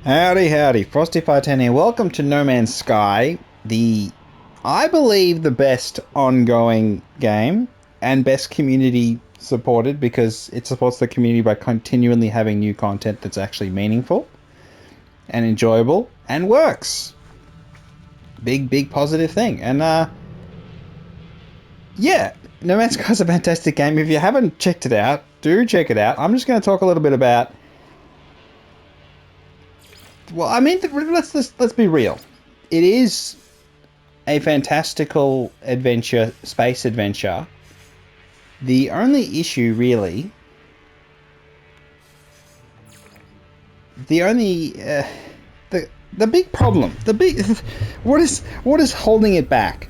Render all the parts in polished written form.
Howdy, howdy. Frosty510 here. Welcome to No Man's Sky, I believe, the best ongoing game and best community supported because it supports the community by continually having new content that's actually meaningful and enjoyable and works. Big positive thing. And, yeah, No Man's Sky is a fantastic game. If you haven't checked it out, do check it out. I'm just going to talk a little bit about... Well, I mean, let's be real. It is a fantastical adventure, space adventure. The only issue, really, the big problem, what is holding it back?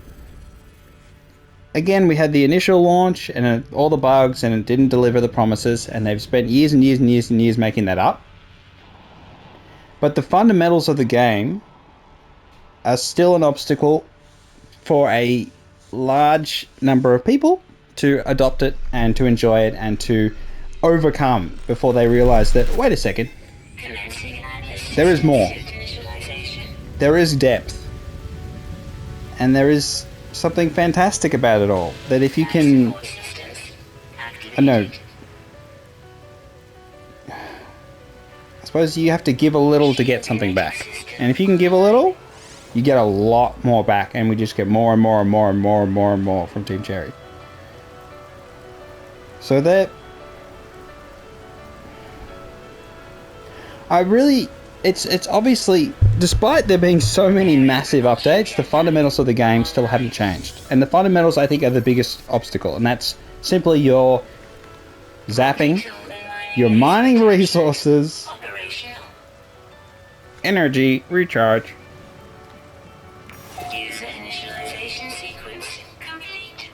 Again, we had the initial launch and all the bugs, and it didn't deliver the promises, and they've spent years and years and years and years making that up. But the fundamentals of the game are still an obstacle for a large number of people to adopt it and to enjoy it and to overcome before they realize that, wait a second, there is more. There is depth. And there is something fantastic about it all. That if you can... I know... I suppose you have to give a little to get something back. And if you can give a little, you get a lot more back, and we just get more and more and more and more and more and more from Team Cherry. So that... It's obviously, despite there being so many massive updates, the fundamentals of the game still haven't changed. And the fundamentals, I think, are the biggest obstacle, and that's simply your zapping, your mining resources, energy, recharge. User initialization sequence complete.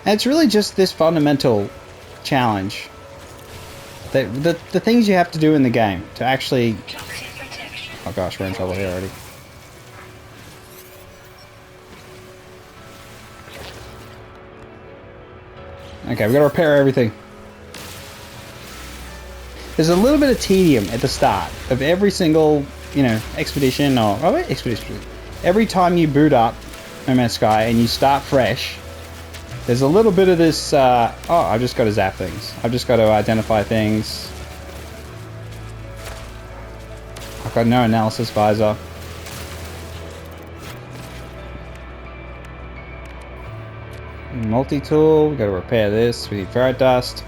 And it's really just this fundamental challenge. The things you have to do in the game to actually... Oh gosh, we're in trouble here already. Okay, we've got to repair everything. There's a little bit of tedium at the start of every single, expedition or... Oh wait, expedition. Every time you boot up No Man's Sky and you start fresh, there's a little bit of this, I've just got to zap things. I've just got to identify things. I've got no analysis visor. Multi-tool, we've got to repair this. We need ferret dust.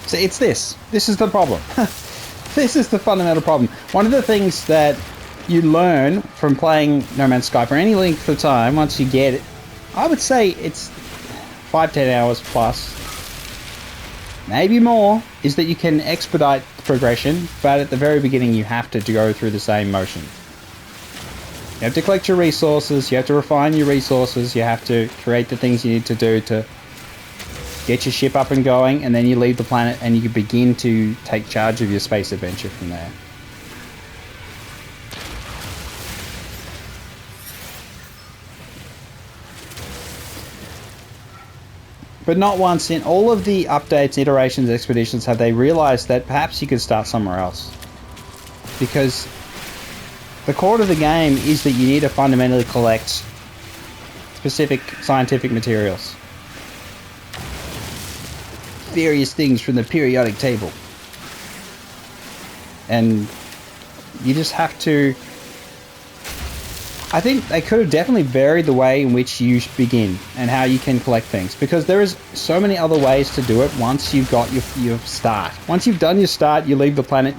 So it's this. This is the problem. This is the fundamental problem. One of the things that you learn from playing No Man's Sky for any length of time, once you get it, I would say it's 5-10 hours plus, maybe more, is that you can expedite the progression, but at the very beginning you have to go through the same motion. You have to collect your resources, you have to refine your resources, you have to create the things you need to do to get your ship up and going, and then you leave the planet and you can begin to take charge of your space adventure from there. But not once in all of the updates, iterations, expeditions have they realized that perhaps you could start somewhere else. Because the core of the game is that you need to fundamentally collect specific scientific materials. Various things from the periodic table. And you just have to... I think they could have definitely varied the way in which you begin and how you can collect things, because there is so many other ways to do it once you've got your start. Once you've done your start, you leave the planet,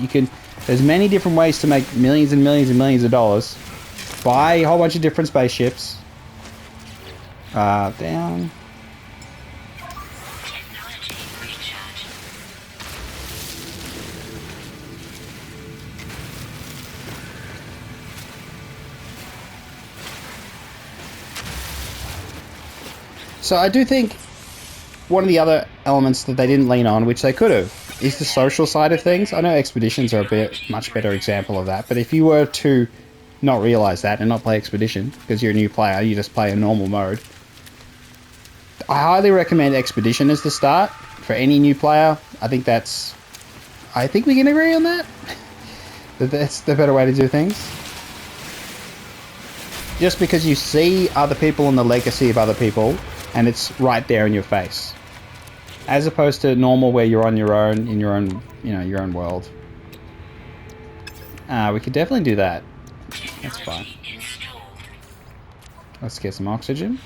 there's many different ways to make millions and millions and millions of dollars. Buy a whole bunch of different spaceships. Down. So I do think one of the other elements that they didn't lean on, which they could have, is the social side of things. I know expeditions are a bit much better example of that, but if you were to not realize that and not play expedition because you're a new player, you just play a normal mode, I highly recommend expedition as the start for any new player. I think we can agree on that. That's the better way to do things. Just because you see other people and the legacy of other people, and it's right there in your face. As opposed to normal where you're on your own, in your own, your own world. We could definitely do that. That's fine. Let's get some oxygen.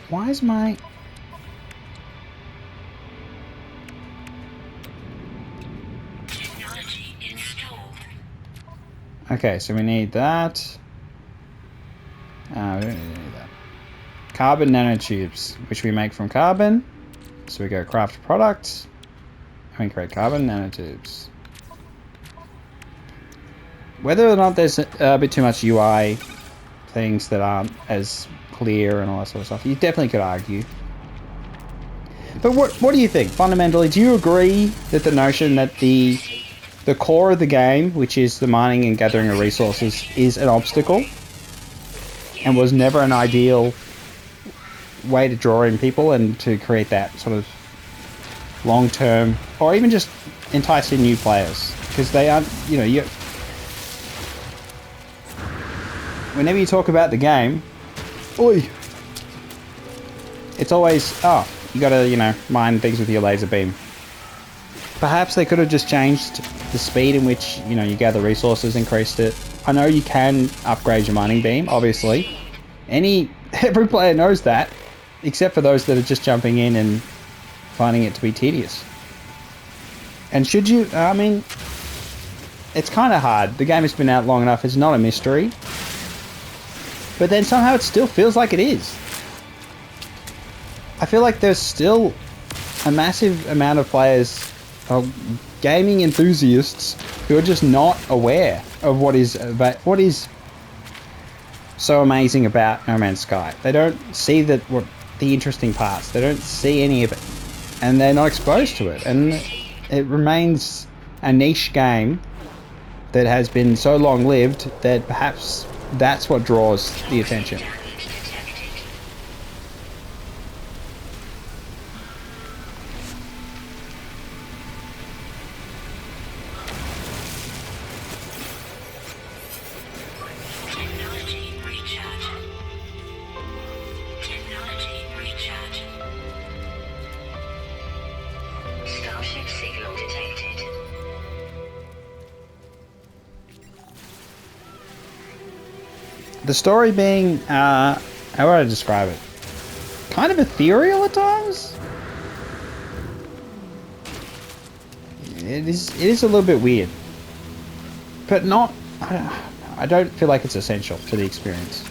Why is my... Okay, so we need that. We don't need that. Carbon nanotubes, which we make from carbon. So we go craft products, and we create carbon nanotubes. Whether or not there's a bit too much UI things that aren't as clear and all that sort of stuff, you definitely could argue. But what do you think? Fundamentally, do you agree that the notion that the core of the game, which is the mining and gathering of resources, is an obstacle and was never an ideal way to draw in people and to create that sort of long-term, or even just entice in new players? Because they aren't, whenever you talk about the game, it's always, you gotta, mine things with your laser beam. Perhaps they could have just changed the speed in which, you gather resources, increased it. I know you can upgrade your mining beam, obviously. Every player knows that, except for those that are just jumping in and finding it to be tedious. And should you, it's kind of hard. The game has been out long enough, it's not a mystery. But then somehow it still feels like it is. I feel like there's still a massive amount of players, gaming enthusiasts, who are just not aware of what is so amazing about No Man's Sky. They don't see the interesting parts. They don't see any of it, and they're not exposed to it. And it remains a niche game that has been so long-lived that perhaps that's what draws the attention. Starship signal detected. The story being, how would I describe it? Kind of ethereal at times? It is a little bit weird. But not, I don't feel like it's essential to the experience.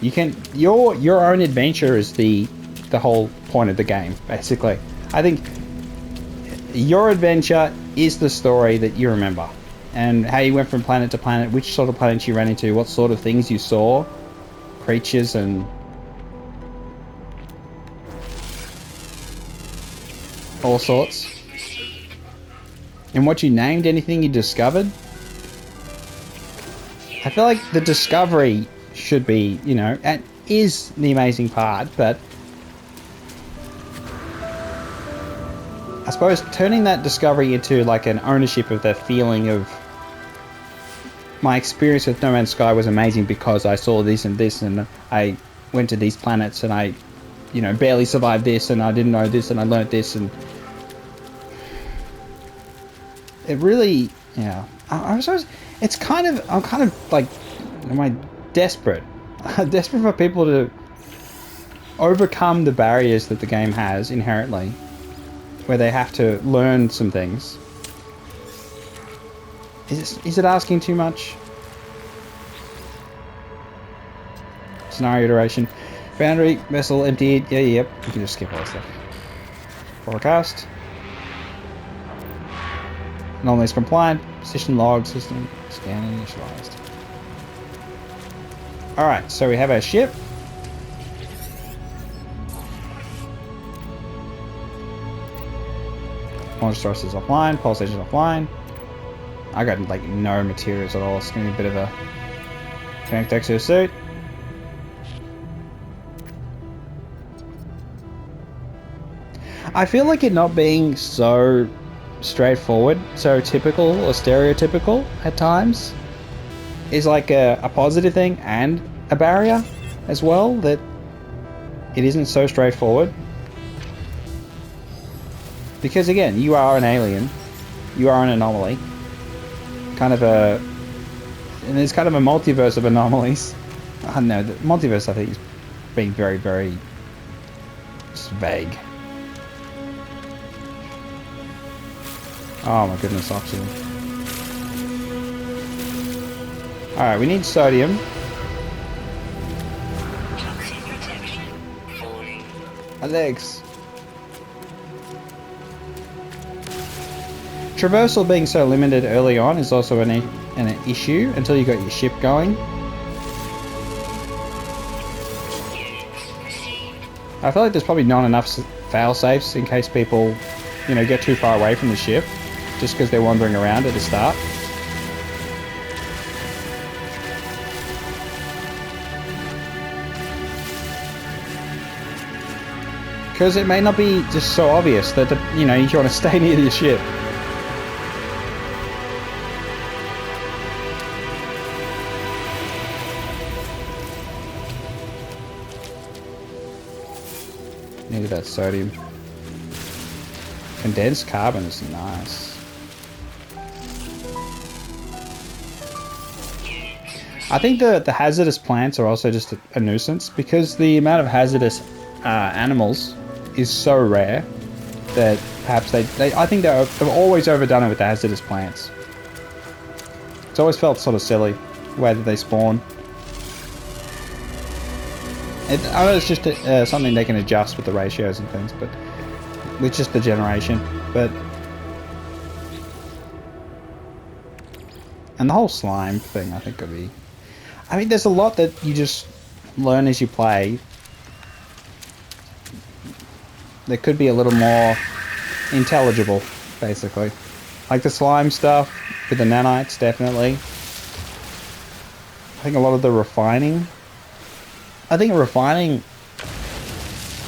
You can, your own adventure is the whole point of the game, basically. I think your adventure is the story that you remember. And how you went from planet to planet, which sort of planets you ran into, what sort of things you saw, creatures and all sorts. And what you named, anything you discovered. I feel like the discovery should be, and is the amazing part, but I suppose turning that discovery into like an ownership of the feeling of my experience with No Man's Sky was amazing because I saw this and this and I went to these planets and I, barely survived this and I didn't know this and I learnt this, and it really, I'm kind of like, am I desperate? Desperate for people to overcome the barriers that the game has inherently, where they have to learn some things. Is it asking too much? Scenario iteration. Boundary, vessel emptied. Yep. You can just skip all that stuff. Forecast. Anomalies compliant. Position log system. Scan initialized. Alright, so we have our ship. Launch thrusters offline. Pulse engine offline. I got like no materials at all. It's gonna be a bit of a connect exosuit. I feel like it not being so straightforward, so typical or stereotypical at times is like a positive thing and a barrier as well, that it isn't so straightforward. Because again, you are an alien, you are an anomaly, and there's kind of a multiverse of anomalies. I don't know, the multiverse I think is being very, very just vague. Oh my goodness, oxygen. Alright, we need sodium. Toxin protection falling. My legs. Traversal being so limited early on is also an issue until you got your ship going. I feel like there's probably not enough fail safes in case people, you know, get too far away from the ship just because they're wandering around at the start. Because it may not be just so obvious that, you know, you want to stay near your ship. Needed that sodium. Condensed carbon is nice. I think the hazardous plants are also just a nuisance because the amount of hazardous animals is so rare that perhaps I think they've always overdone it with the hazardous plants. It's always felt sort of silly the way that they spawn. I know it's just something they can adjust with the ratios and things, but with just the generation. And the whole slime thing, I think, could be. I mean, there's a lot that you just learn as you play. That could be a little more intelligible, basically. Like the slime stuff with the nanites, definitely. I think a lot of the refining. I think refining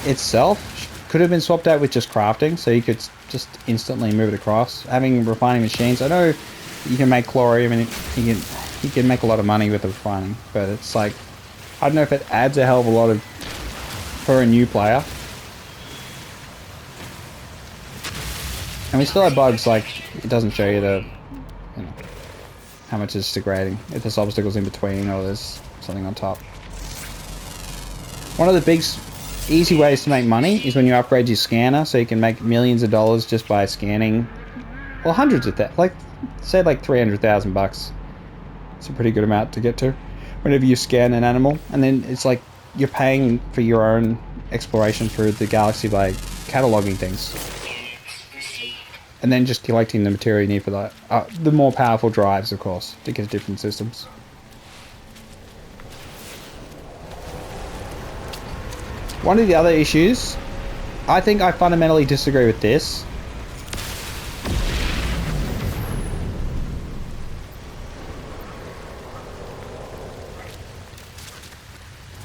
itself could have been swapped out with just crafting, so you could just instantly move it across. Having refining machines, I know you can make chlorium and you can make a lot of money with the refining, but it's like, I don't know if it adds a hell of a lot of for a new player. And we still have bugs like it doesn't show you the, you know, how much is degrading, if there's obstacles in between or there's something on top. One of the big easy ways to make money is when you upgrade your scanner, so you can make millions of dollars just by scanning, well, hundreds of that, like say like 300,000 bucks. It's a pretty good amount to get to whenever you scan an animal, and then it's like you're paying for your own exploration through the galaxy by cataloging things, and then just collecting the material you need for that. The more powerful drives, of course, to get different systems. One of the other issues, I think I fundamentally disagree with this.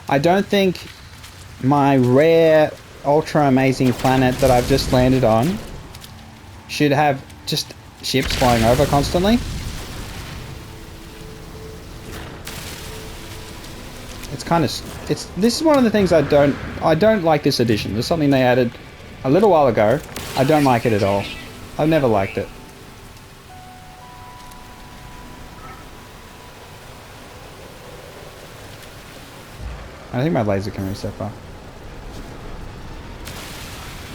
I don't think my rare, ultra amazing planet that I've just landed on should have just ships flying over constantly. It's kind of, this is one of the things I don't like this edition. There's something they added a little while ago. I don't like it at all. I've never liked it. I think my laser can reach that far.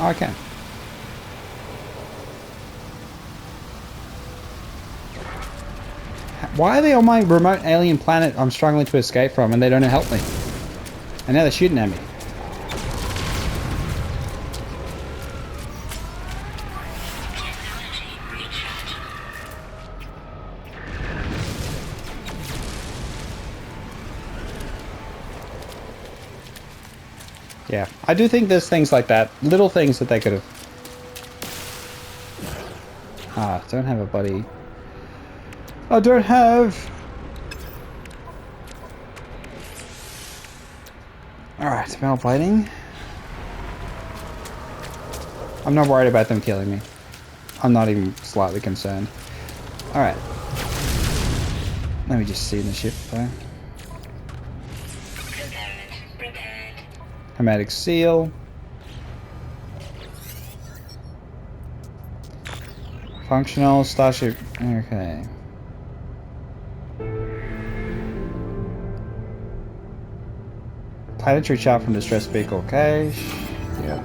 Oh, I can. Why are they on my remote alien planet I'm struggling to escape from and they don't help me? And now they're shooting at me. Yeah, I do think there's things like that, little things that they could have Ah, don't have a buddy. I don't have... Alright, metal plating. I'm not worried about them killing me. I'm not even slightly concerned. Alright. Let me just see the ship though. Prepared. Hermetic seal. Functional starship. Okay. Planetary chart from distress vehicle cache. Yeah.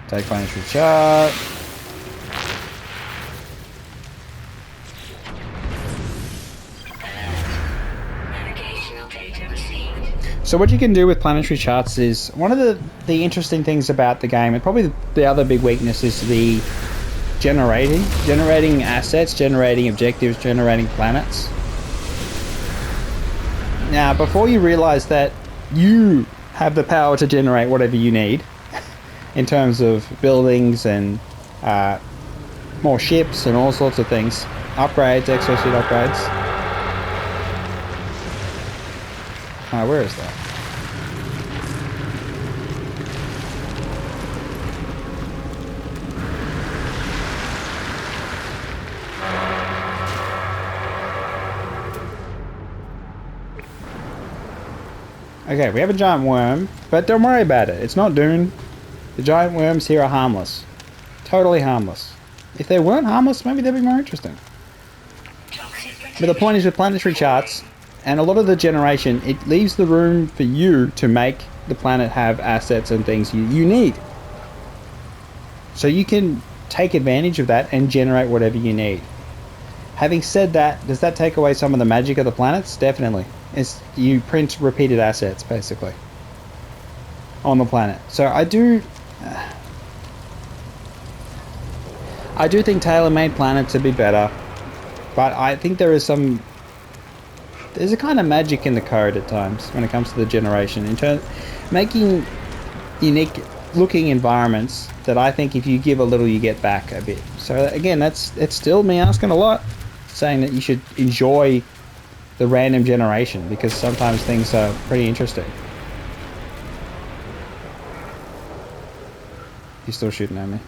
Take planetary chart. Navigational data received. So what you can do with planetary charts is one of the interesting things about the game, and probably the other big weakness is the generating assets, generating objectives, generating planets. Now, before you realize that you have the power to generate whatever you need in terms of buildings and more ships and all sorts of things, upgrades, exosuit upgrades. Where is that? Okay, we have a giant worm, but don't worry about it. It's not doomed. The giant worms here are harmless. Totally harmless. If they weren't harmless, maybe they'd be more interesting. But the point is with planetary charts, and a lot of the generation, it leaves the room for you to make the planet have assets and things you need. So you can take advantage of that and generate whatever you need. Having said that, does that take away some of the magic of the planets? Definitely. It's, you print repeated assets, basically, on the planet. So I do think tailor-made planets would be better, but I think there's a kind of magic in the code at times when it comes to the generation, in terms making unique looking environments that I think if you give a little you get back a bit. So again, it's still me asking a lot, saying that you should enjoy the random generation, because sometimes things are pretty interesting. He's still shooting at me.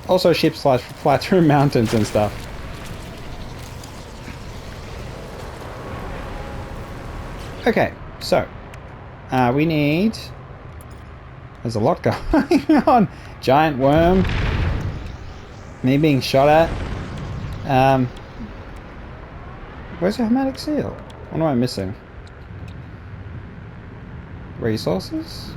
Also, ships fly through mountains and stuff. Okay, so we need. There's a lot going on. Giant worm. Me being shot at. Where's the hermetic seal? What am I missing? Resources?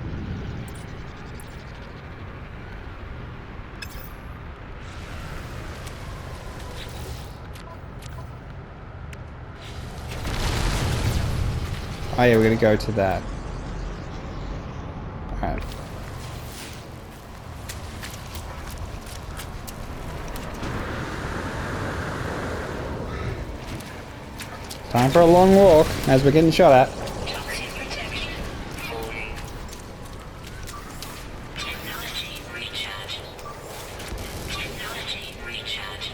Oh yeah, we're gonna go to that. Alright. Time for a long walk as we're getting shot at. Toxin protection. Falling. Technology recharge. Technology recharge.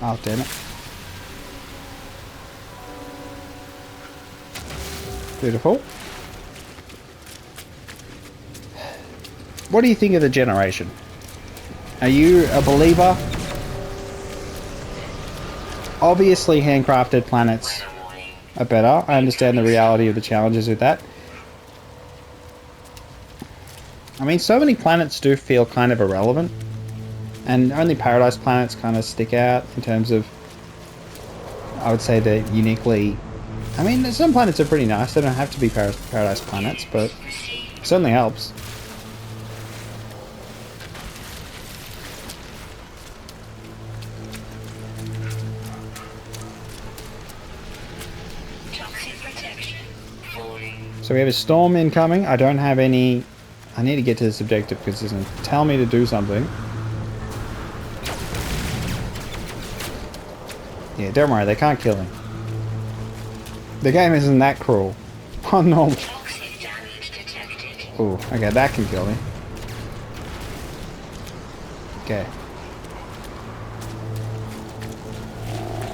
Oh, damn it. Beautiful. What do you think of the generation? Are you a believer? Obviously, handcrafted planets are better. I understand the reality of the challenges with that. I mean, so many planets do feel kind of irrelevant. And only Paradise planets kind of stick out in terms of, I would say, they're uniquely... I mean, some planets are pretty nice. They don't have to be Paradise planets, but it certainly helps. So we have a storm incoming. I don't have any... I need to get to this objective because it's going to tell me to do something. Yeah, don't worry, they can't kill him. The game isn't that cruel. Oh no. Toxic damage detected. Ooh, okay, that can kill me. Okay.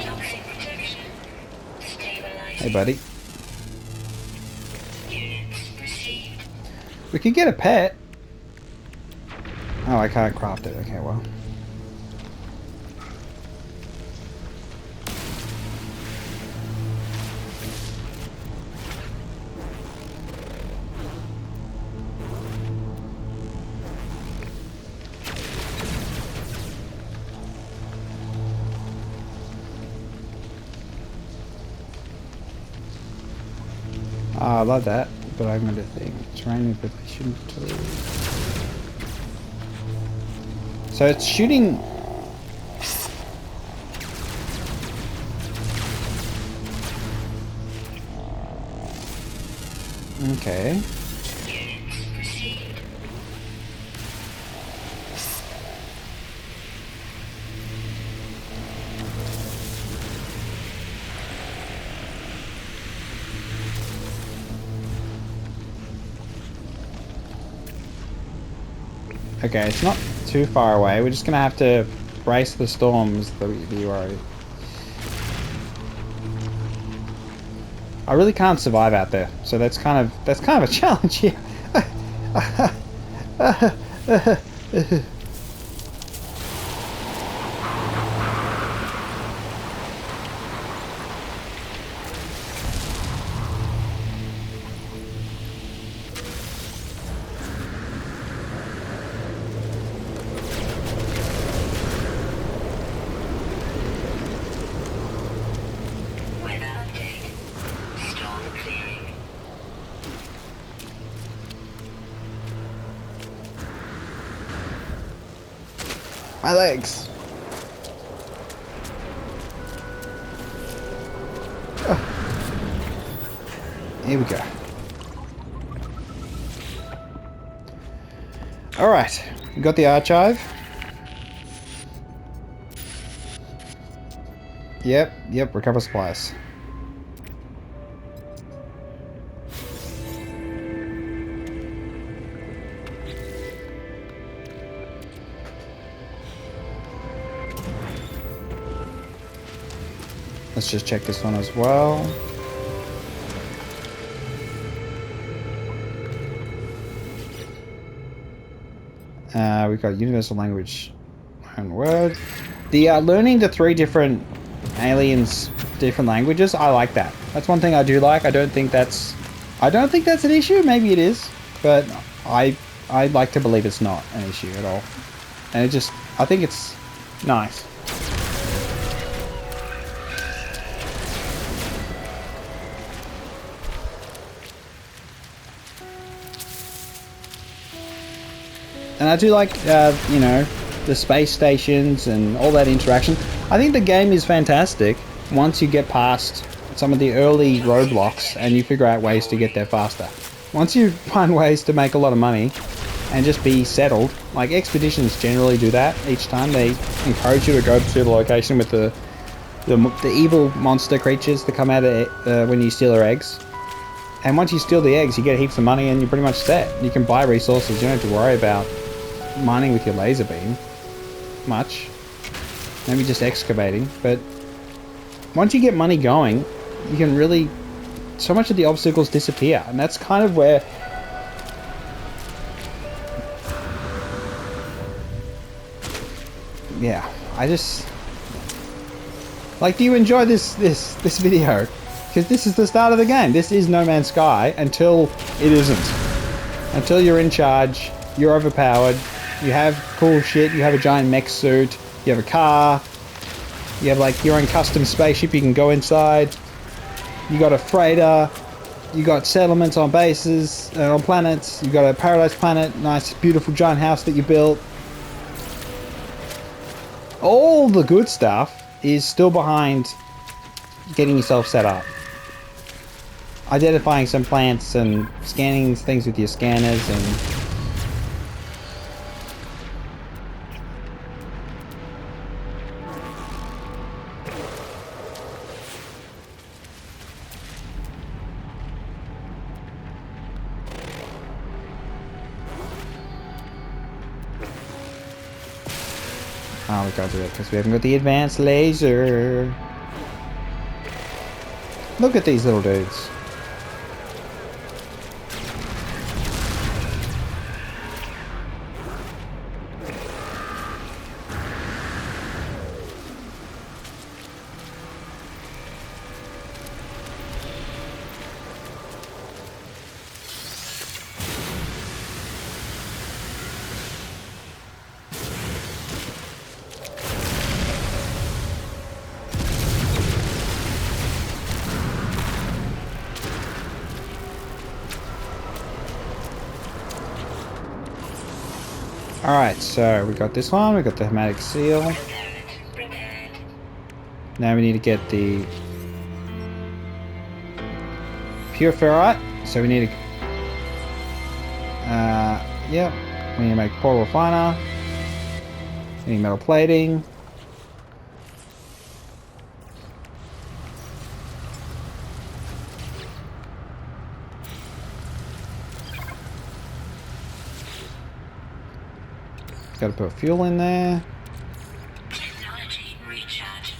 Toxic protection. Stabilizing. Hey, buddy. Units received. We could get a pet. Oh, I can't craft it. Okay, well. I love that, but I'm going to think. Terrain manipulation tool. So it's shooting. Okay. Units received. Okay, it's not too far away. We're just going to have to brace the storms that you worry. I really can't survive out there, so that's kind of a challenge here. Weather update. Storm clearing. My legs. Here we go. Alright, we got the archive. Yep, recover supplies. Let's just check this one as well. We've got universal language, learn word. The learning the 3 different aliens, different languages, I like that. That's one thing I do like. I don't think that's an issue. Maybe it is, but I'd like to believe it's not an issue at all. And I think it's nice. And I do like, you know, the space stations and all that interaction. I think the game is fantastic once you get past some of the early roadblocks and you figure out ways to get there faster. Once you find ways to make a lot of money and just be settled, like expeditions generally do that each time. They encourage you to go to the location with the evil monster creatures that come out of when you steal their eggs. And once you steal the eggs, you get heaps of money and you're pretty much set. You can buy resources. You don't have to worry about mining with your laser beam much. Maybe just excavating. But once you get money going, you can really... so much of the obstacles disappear. And that's kind of where... yeah, I just... like, do you enjoy this video? Because this is the start of the game. This is No Man's Sky until it isn't. Until you're in charge, you're overpowered, you have cool shit, you have a giant mech suit, you have a car, you have like your own custom spaceship you can go inside, you got a freighter, you got settlements on bases, on planets, you got a paradise planet, nice beautiful giant house that you built. All the good stuff is still behind getting yourself set up. identifying some plants and scanning things with your scanners and... Oh, we gotta do it because we haven't got the advanced laser. Look at these little dudes. Alright, so we got this one, we got the Hematic Seal. Prepared. Now we need to get the Pure Ferrite. So we need to... yep. We need to make Portal Refiner. We need metal plating. Got to put fuel in there. Technology recharge.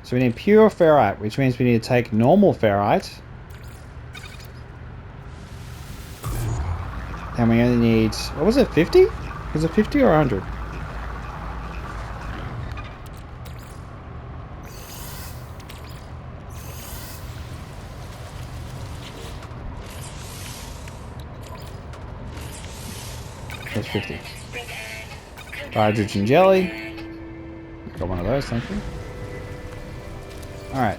So we need pure ferrite, which means we need to take normal ferrite. And we only need, what was it, 50? Was it 50 or 100? That's 50. Hydrogen jelly. Got one of those, thank you. Alright,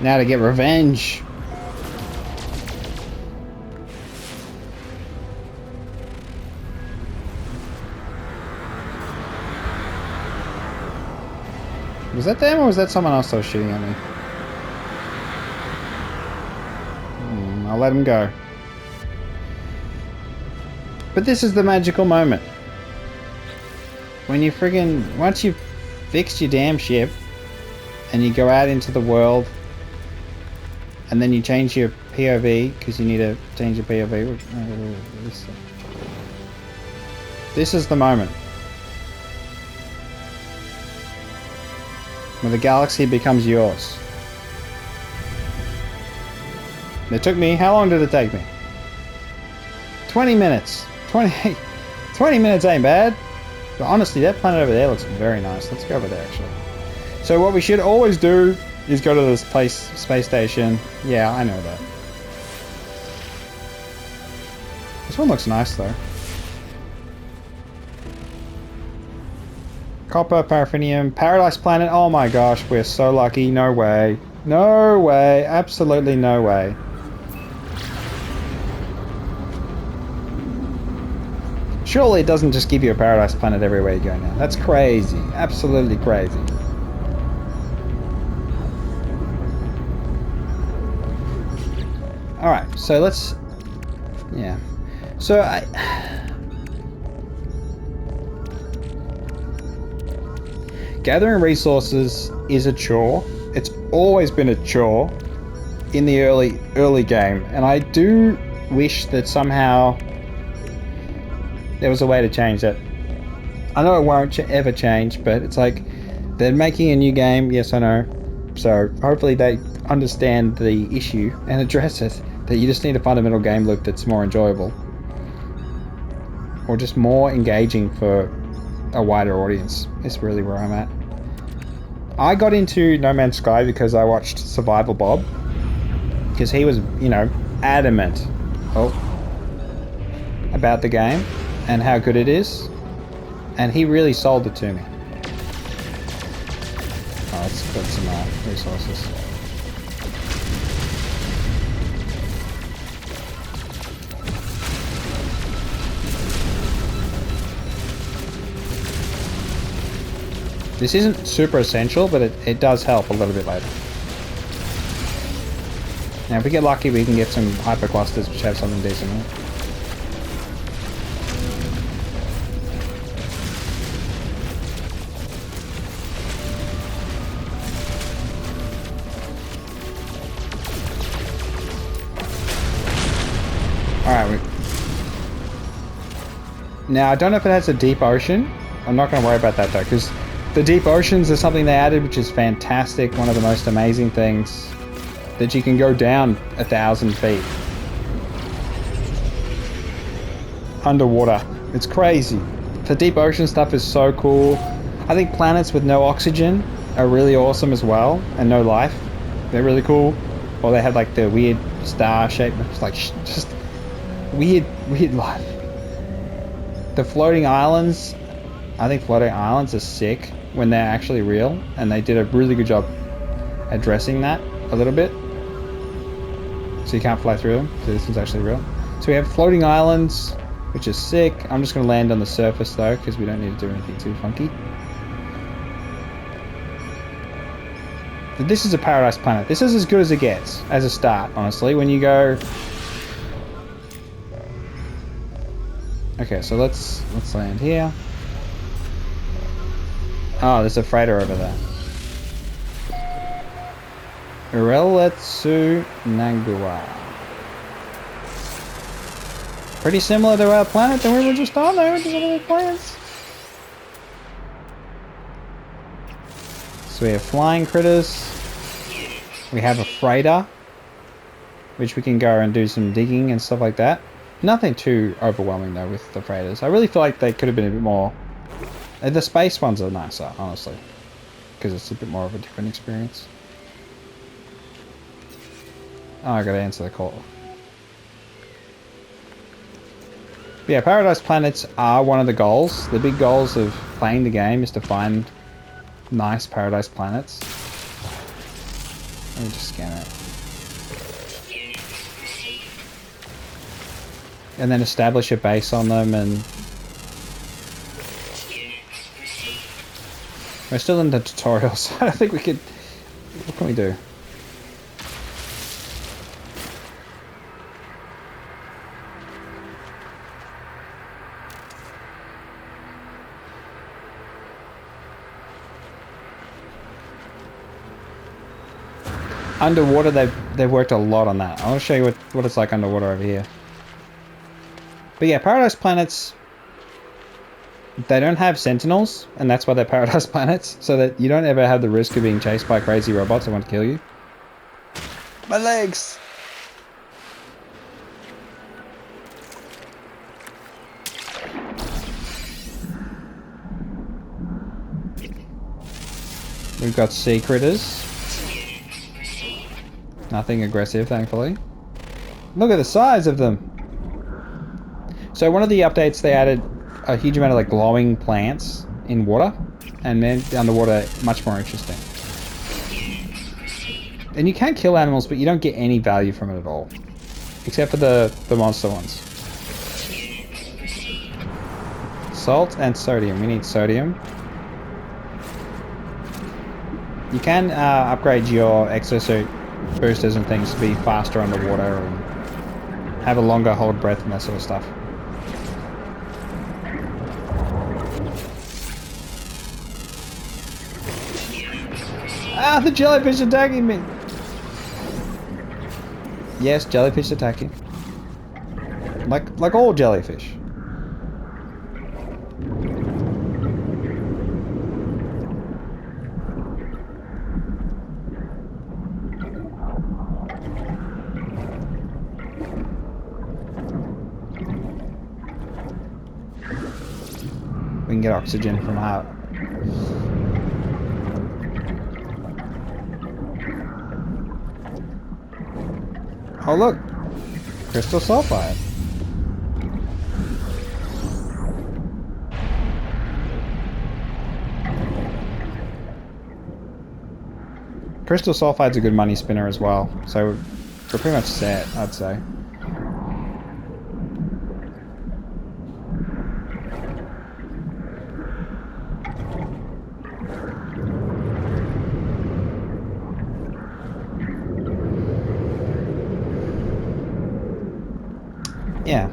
now to get revenge. Was that them or was that someone else that was shooting at me? I'll let him go. But this is the magical moment. When you friggin... Once you've fixed your damn ship and you go out into the world and then you change your POV because you need to change your POV. This is the moment where the galaxy becomes yours. It took me, how long did it take me? 20 minutes. 20 minutes ain't bad. But honestly, that planet over there looks very nice. Let's go over there actually. So what we should always do is go to this space station. Yeah, I know that. This one looks nice though. Copper, paraffinium, Paradise Planet. Oh my gosh, we're so lucky. No way. No way. Absolutely no way. Surely it doesn't just give you a Paradise Planet everywhere you go now. That's crazy. Absolutely crazy. Alright, so let's... Yeah. So gathering resources is a chore. It's always been a chore in the early game. And I do wish that somehow there was a way to change that. I know it won't ever change, but it's like they're making a new game. Yes, I know. So hopefully they understand the issue and address it. That you just need a fundamental game loop that's more enjoyable. Or just more engaging for a wider audience. Is really where I'm at. I got into No Man's Sky because I watched Survival Bob. Because he was, you know, adamant. Oh. about the game and how good it is, and he really sold it to me. Oh, let's put some resources. This isn't super essential, but it does help a little bit later. Now, if we get lucky, we can get some hyperclusters which have something decent in it. Alright, now I don't know if it has a deep ocean. I'm not going to worry about that though, because the deep oceans are something they added, which is fantastic. One of the most amazing things, that you can go down 1,000 feet underwater. It's crazy. The deep ocean stuff is so cool. I think planets with no oxygen are really awesome as well, and no life. They're really cool. Or they have like the weird star shape. It's like just weird life. The floating islands, I think floating islands are sick when they're actually real, and they did a really good job addressing that a little bit. So you can't fly through them, so this one's actually real. So we have floating islands, which is sick. I'm just going to land on the surface though, because we don't need to do anything too funky. But this is a paradise planet. This is as good as it gets as a start, honestly. When you go... Okay, so let's land here. Oh, there's a freighter over there. Ureletsu Nagua. Pretty similar to our planet that we were just on there with the other planets. So we have flying critters. We have a freighter, which we can go and do some digging and stuff like that. Nothing too overwhelming though with the freighters. I really feel like they could have been a bit more... The space ones are nicer, honestly, because it's a bit more of a different experience. Oh, I gotta answer the call. But yeah, Paradise Planets are one of the goals. The big goals of playing the game is to find nice Paradise Planets. Let me just scan it. And then establish a base on them, and... We're still in the tutorial, so I don't think we could... What can we do? Underwater, they've worked a lot on that. I want to show you what it's like underwater over here. But yeah, Paradise Planets, they don't have sentinels, and that's why they're Paradise Planets, so that you don't ever have the risk of being chased by crazy robots that want to kill you. My legs! We've got sea critters. Nothing aggressive, thankfully. Look at the size of them! So one of the updates, they added a huge amount of like glowing plants in water, and made underwater much more interesting. And you can kill animals, but you don't get any value from it at all, except for the monster ones. Salt and sodium. We need sodium. You can upgrade your exosuit boosters and things to be faster underwater and have a longer hold breath and that sort of stuff. Ah, the jellyfish attacking me! Yes, jellyfish attacking. Like all jellyfish. We can get oxygen from out. Oh look! Crystal sulfide. Crystal Sulfide's a good money spinner as well. So we're pretty much set, I'd say. Yeah.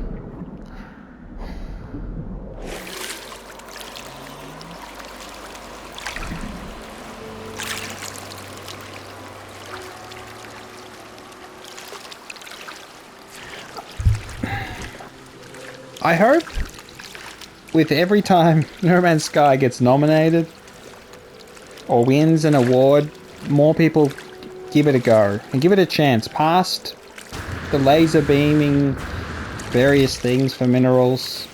I hope with every time No Man's Sky gets nominated or wins an award, more people give it a go and give it a chance. Past the laser beaming various things for minerals,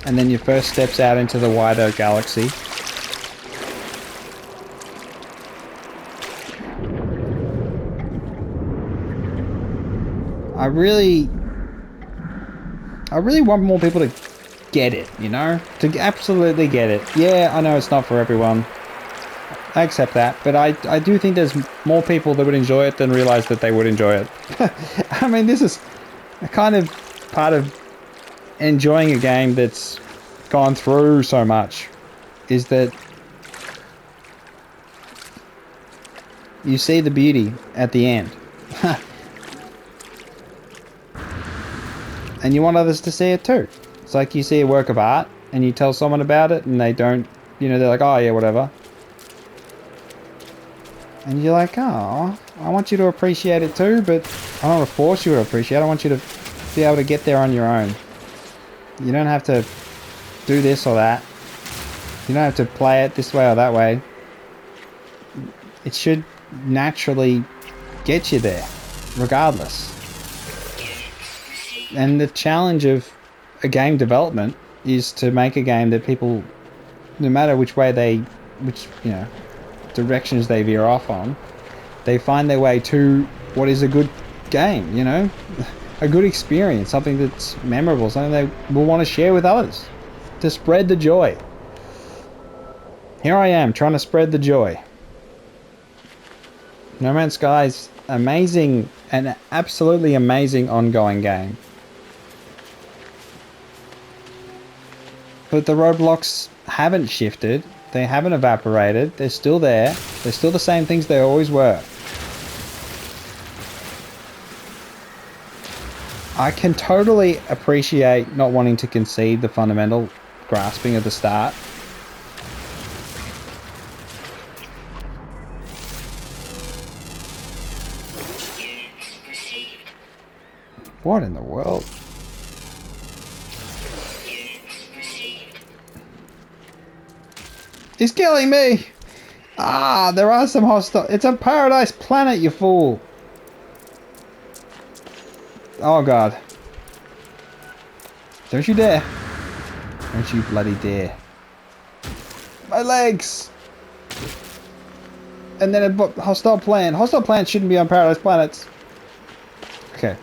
and then your first steps out into the wider galaxy. I really want more people to get it, you know? To absolutely get it. Yeah, I know it's not for everyone. I accept that, but I do think there's more people that would enjoy it than realize that they would enjoy it. I mean, this is a kind of part of enjoying a game that's gone through so much, is that you see the beauty at the end. And you want others to see it too. It's like you see a work of art and you tell someone about it and they don't, you know, they're like, oh yeah, whatever. And you're like, oh, I want you to appreciate it too, but I don't want to force you to appreciate it. I want you to be able to get there on your own. You don't have to do this or that. You don't have to play it this way or that way. It should naturally get you there, regardless. And the challenge of a game development is to make a game that people, no matter which way you know, directions they veer off on, they find their way to what is a good game, you know? A good experience, something that's memorable, something they will want to share with others, to spread the joy. Here I am, trying to spread the joy. No Man's Sky's amazing, an absolutely amazing ongoing game. But the roadblocks haven't shifted, they haven't evaporated, they're still there, they're still the same things they always were. I can totally appreciate not wanting to concede the fundamental grasping at the start. What in the world? He's killing me! Ah, there are some hostile... It's a paradise planet, you fool! Oh god. Don't you dare. Don't you bloody dare. My legs! And then a hostile planet. Hostile planets shouldn't be on paradise planets. Okay.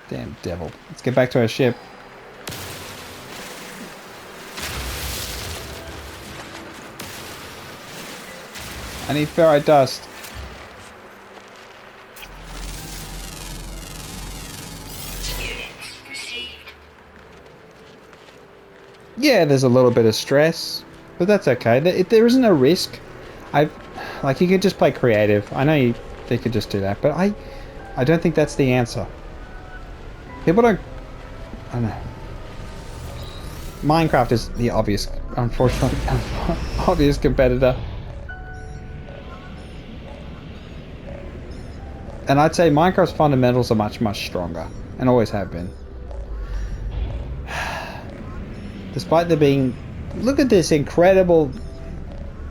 Damn devil. Let's get back to our ship. I need ferrite dust. Yeah, there's a little bit of stress, but that's okay. There isn't a risk. Like, you could just play creative. I know they could just do that, but I don't think that's the answer. People don't... I don't know. Minecraft is the obvious, unfortunately, obvious competitor. And I'd say Minecraft's fundamentals are much, much stronger, and always have been. Despite there being... Look at this incredible...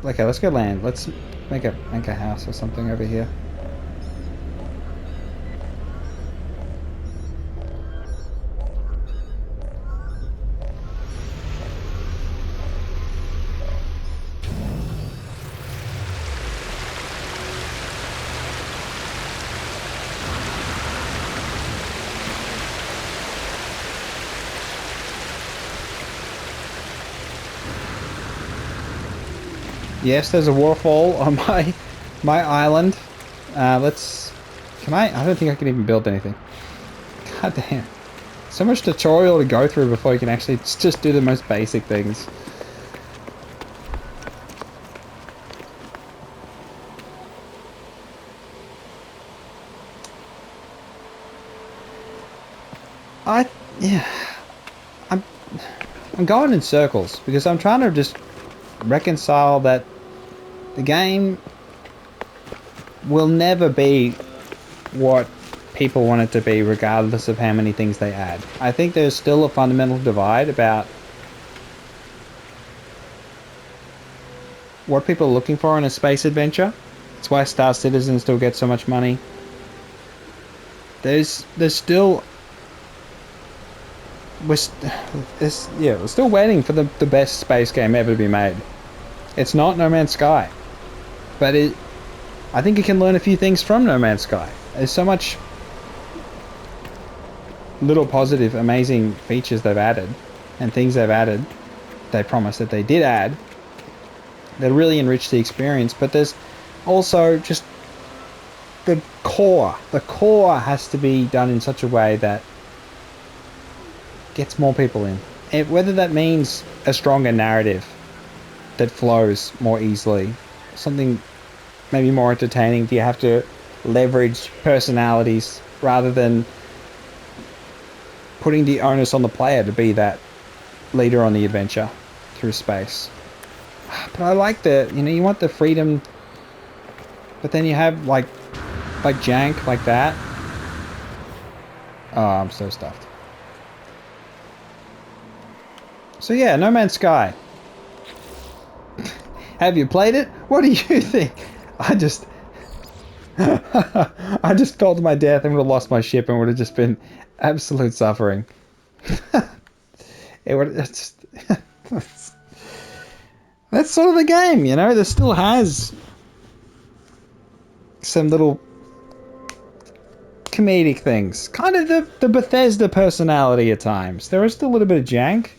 Okay, let's go land. Let's make a house or something over here. Yes, there's a waterfall on my island. Let's... Can I? I don't think I can even build anything. God damn. So much tutorial to go through before you can actually just do the most basic things. Yeah. I'm going in circles because I'm trying to just reconcile that the game will never be what people want it to be regardless of how many things they add. I think there's still a fundamental divide about what people are looking for in a space adventure. That's why Star Citizen still gets so much money. There's still... We're still waiting for the best space game ever to be made. It's not No Man's Sky. But I think you can learn a few things from No Man's Sky. There's so much little positive, amazing features they've added, and things they've added, they promised that they did add, that really enrich the experience. But there's also just the core. The core has to be done in such a way that gets more people in. And whether that means a stronger narrative that flows more easily, something maybe more entertaining. Do you have to leverage personalities rather than putting the onus on the player to be that leader on the adventure through space? But I like the, you want the freedom, but then you have like jank like that. Oh, I'm so stuffed. So yeah, No Man's Sky. Have you played it? What do you think? I just fell to my death and would have lost my ship and would have just been absolute suffering. That's sort of the game, There still has some little comedic things. Kind of the Bethesda personality at times. There is still a little bit of jank.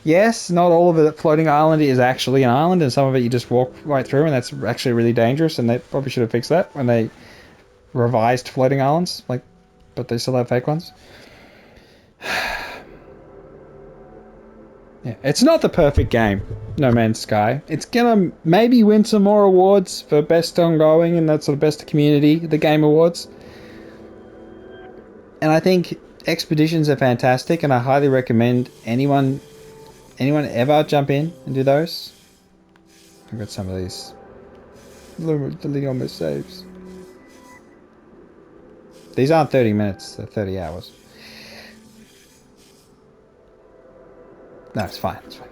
Yes, not all of it floating island is actually an island, and some of it you just walk right through, and that's actually really dangerous, and they probably should have fixed that when they revised floating islands, but they still have fake ones. Yeah, it's not the perfect game, No Man's Sky. It's gonna maybe win some more awards for best ongoing and that sort of best community, the Game Awards. And I think expeditions are fantastic, and I highly recommend anyone ever jump in and do those. I've got some of these. Deleting all my saves. These aren't 30 minutes, they're 30 hours. No, it's fine, it's fine.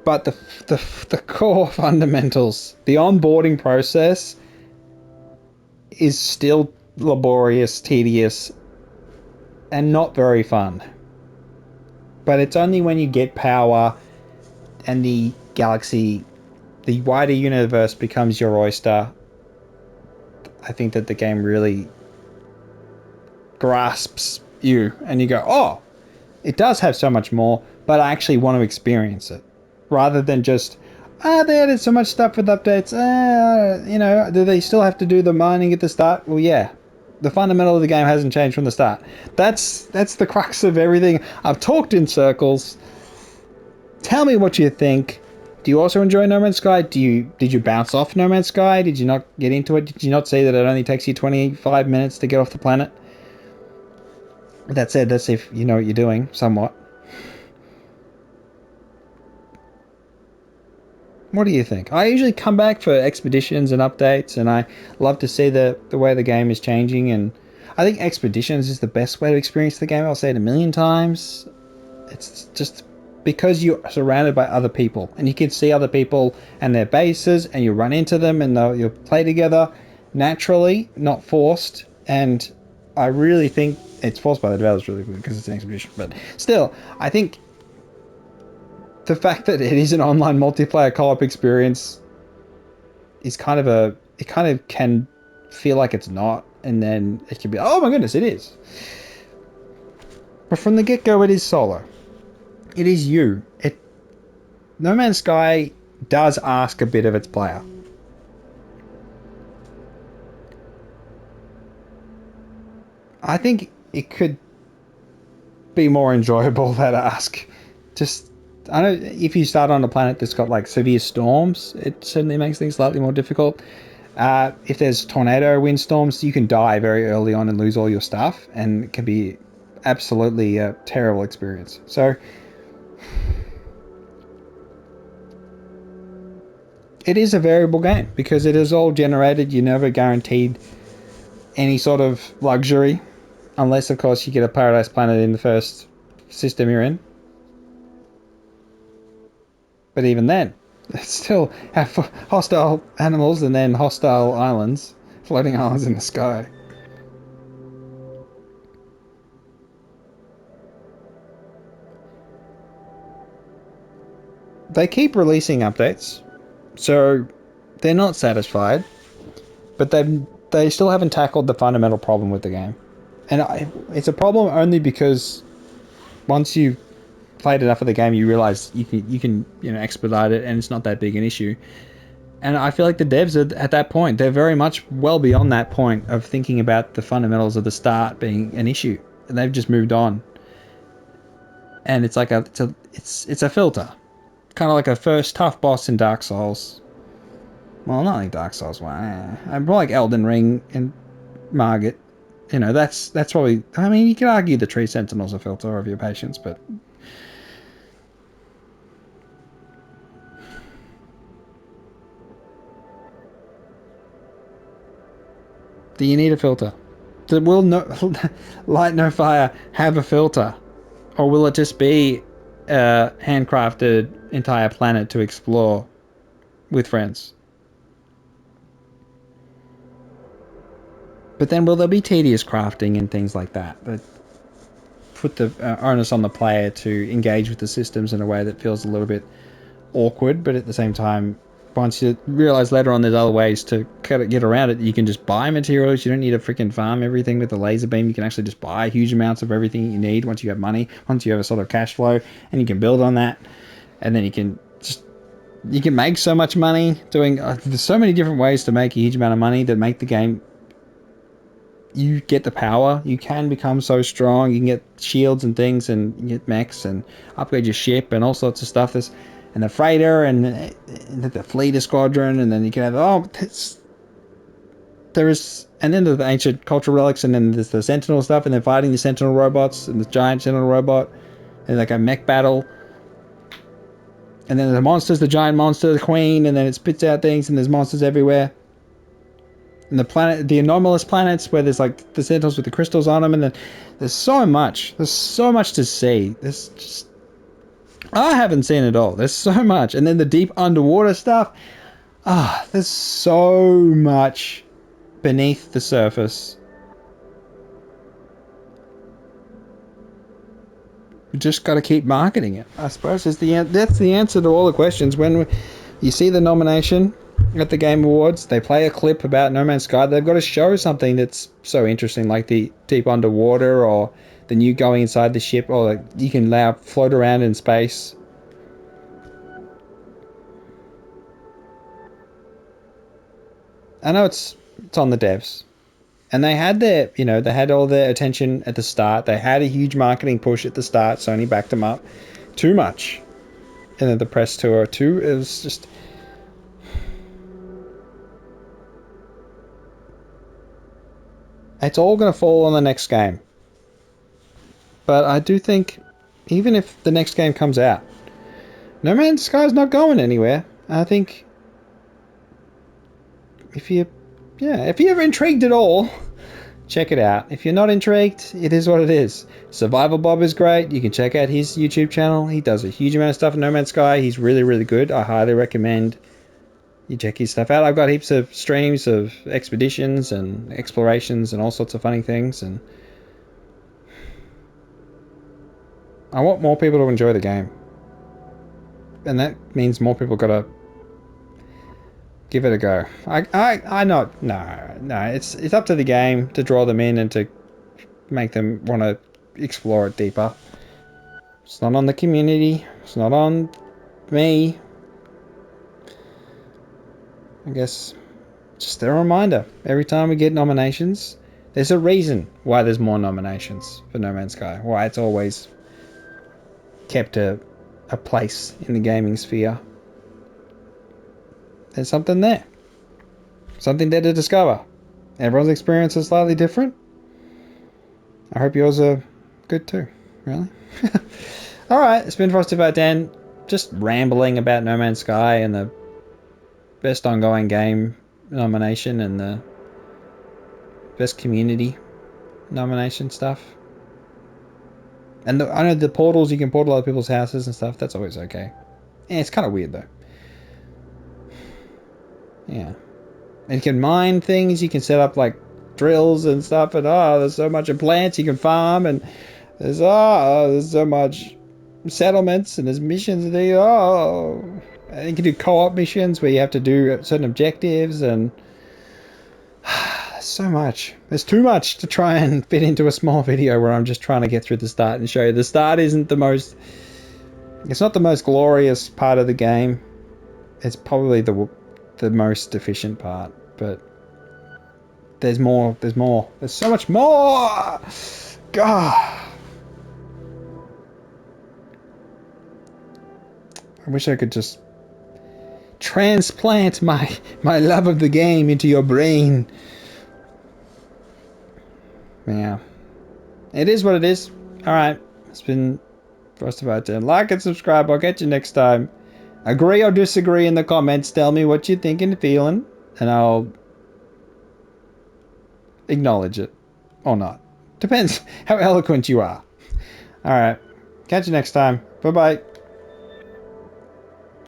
But the core fundamentals, the onboarding process is still laborious, tedious, and not very fun. But it's only when you get power and the galaxy, the wider universe becomes your oyster, I think that the game really grasps you and you go, oh, it does have so much more, but I actually want to experience it. Rather than just, they added so much stuff with updates, do they still have to do the mining at the start? Well, yeah. The fundamental of the game hasn't changed from the start. That's the crux of everything. I've talked in circles. Tell me what you think. Do you also enjoy No Man's Sky? Did you bounce off No Man's Sky? Did you not get into it? Did you not see that it only takes you 25 minutes to get off the planet? That said, that's if you know what you're doing, somewhat. What do you think? I usually come back for expeditions and updates, and I love to see the way the game is changing, and I think expeditions is the best way to experience the game. I'll say it a million times. It's just because you're surrounded by other people, and you can see other people and their bases, and you run into them, and you'll play together naturally, not forced. And I really think it's forced by the developers, really, because it's an expedition. But still, I think the fact that it is an online multiplayer co-op experience is it kind of can feel like it's not, and then it can be, oh my goodness, it is. But from the get-go, it is solo. It is you. No Man's Sky does ask a bit of its player. I think it could be more enjoyable, that ask. Just, I don't know, if you start on a planet that's got like severe storms, it certainly makes things slightly more difficult. If there's tornado windstorms, you can die very early on and lose all your stuff, and it can be absolutely a terrible experience. So it is a variable game because it is all generated. You're never guaranteed any sort of luxury, unless of course you get a paradise planet in the first system you're in. But even then, still have hostile animals and then hostile islands, floating islands in the sky. They keep releasing updates, so they're not satisfied, but they still haven't tackled the fundamental problem with the game. And it's a problem only because once you played enough of the game, you realize you can expedite it, and it's not that big an issue. And I feel like the devs are at that point. They're very much well beyond that point of thinking about the fundamentals of the start being an issue, and they've just moved on. And it's like it's a filter, kind of like a first tough boss in Dark Souls. Well, not like Dark Souls one. More like Elden Ring and Margit. That's probably. I mean, you could argue the Tree Sentinel's a filter of your patience, but do you need a filter? Will no light no fire have a filter, or will it just be a handcrafted entire planet to explore with friends? But then will there be tedious crafting and things like that that put the onus on the player to engage with the systems in a way that feels a little bit awkward, but at the same time, once you realize later on there's other ways to get around it, you can just buy materials. You don't need to freaking farm everything with the laser beam. You can actually just buy huge amounts of everything you need once you have money, once you have a sort of cash flow, and you can build on that. And then you can make so much money doing. There's so many different ways to make a huge amount of money that make the game. You get the power. You can become so strong. You can get shields and things, and you get mechs and upgrade your ship and all sorts of stuff. And the freighter and the fleet squadron, and then you can have and then the ancient cultural relics, and then there's the sentinel stuff, and then fighting the sentinel robots and the giant sentinel robot, and like a mech battle, and then the monsters, the giant monster, the queen, and then it spits out things, and there's monsters everywhere. And the anomalous planets where there's like the sentinels with the crystals on them, and then there's so much to see. I haven't seen it all. There's so much. And then the deep underwater stuff. There's so much beneath the surface. We just got to keep marketing it, I suppose. That's the answer to all the questions. When you see the nomination at the Game Awards, they play a clip about No Man's Sky. They've got to show something that's so interesting, like the deep underwater, or the new going inside the ship, or like you can now float around in space. I know it's on the devs, and they had they had all their attention at the start. They had a huge marketing push at the start. Sony backed them up too much, and then the press tour too. It was just. It's all going to fall on the next game. But I do think, even if the next game comes out, No Man's Sky is not going anywhere. I think if you're intrigued at all, check it out. If you're not intrigued, it is what it is. Survival Bob is great. You can check out his YouTube channel. He does a huge amount of stuff in No Man's Sky. He's really, really good. I highly recommend you check his stuff out. I've got heaps of streams of expeditions and explorations and all sorts of funny things, and I want more people to enjoy the game. And that means more people gotta give it a go. No, it's up to the game to draw them in and to make them want to explore it deeper. It's not on the community. It's not on me, I guess, just a reminder. Every time we get nominations, there's a reason why there's more nominations for No Man's Sky. Why it's always kept a place in the gaming sphere. There's something there. Something there to discover. Everyone's experience is slightly different. I hope yours are good too. Really? Alright, it's been Frosty about Dan. Just rambling about No Man's Sky and the best ongoing game nomination and the best community nomination stuff. And I know the portals, you can portal other people's houses and stuff. That's always okay. Yeah, it's kind of weird though. Yeah. And you can mine things. You can set up like drills and stuff. And there's so much of plants you can farm. And there's so much settlements and there's missions. And and you can do co-op missions where you have to do certain objectives and so much. There's too much to try and fit into a small video where I'm just trying to get through the start and show you. The start isn't the most... It's not the most glorious part of the game. It's probably the most efficient part, but there's more. There's so much more. God, I wish I could just transplant my love of the game into your brain. Yeah, it is what it is. All right, it's been First about 10. Like and subscribe. I'll catch you next time. Agree or disagree in the comments. Tell me what you think and feeling, and I'll acknowledge it or not. Depends how eloquent you are. All right, catch you next time. Bye bye.